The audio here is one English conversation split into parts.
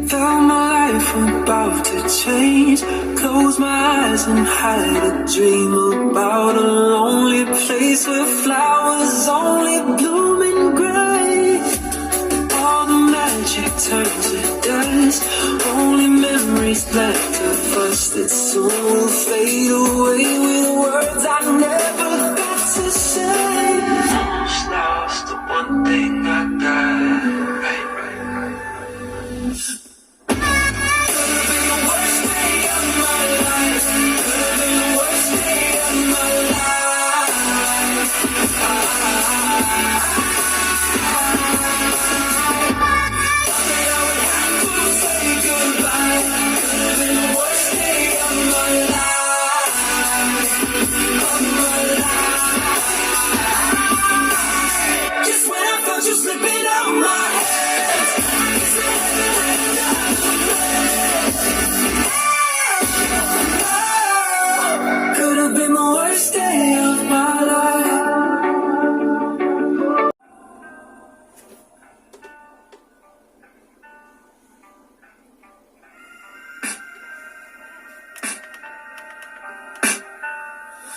Felt my life about to change. Close my eyes and hide a dream about a lonely place where flowers only bloom in gray. All the magic turns to dust. Only memories left of us that soon will fade away with words I never got to say. Now's the one thing I got right.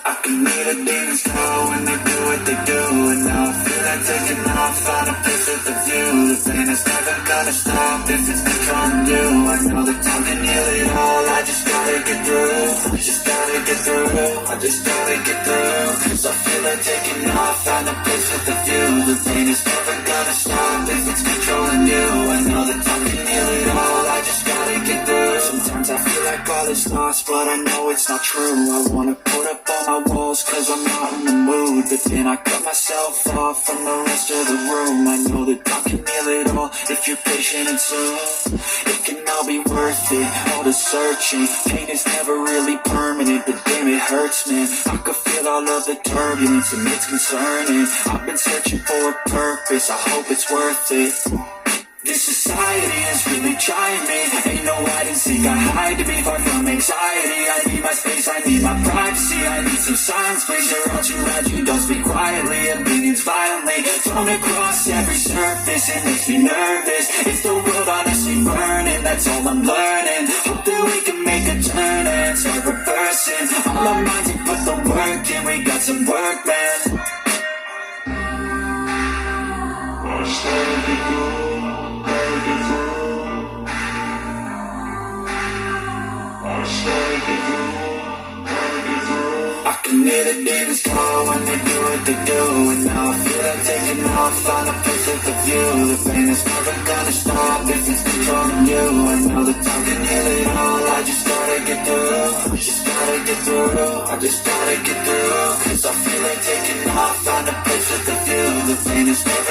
I can hear the demons call when they do what they do. And now I feel like taking off, find a place with a view. The pain is never gonna stop if it's controlling you. I know that time can heal it all, I just gotta get through. I just gotta get through, I just gotta get through. Cause I feel like taking off, find a place with a view. The pain is never gonna stop if it's controlling you. I know that time can heal it all, I just gotta get through. Sometimes I feel like all is lost, but I know it's not true. I wanna put up all my walls cause I'm not in the mood. But then I cut myself off from the rest of the room. I know that I can heal it all if you're patient and soon. It can all be worth it, all the searching. Pain is never really permanent, but damn it hurts, man. I could feel all of the turbulence and it's concerning. I've been searching for a purpose, I hope it's worth it. This society is really trying me. Ain't no hide and seek, I hide to be far from anxiety. I need my space, I need my privacy. I need some silence, please. You're all too loud, you don't speak quietly. Opinions violently thrown across every surface. It makes me nervous. Is the world honestly burning? That's all I'm learning. Hope that we can make a turn and start reversing. All our minds and put the work in. We got some work, man. I can hear the demons call when they do what they do. And now I feel like taking off, find a place with a view. The pain is never gonna stop if it's controlling you. I know that time can heal it all, I just gotta get through. I just gotta get through, I just gotta get through. Cause I feel like taking off, find a place with a view. The pain is never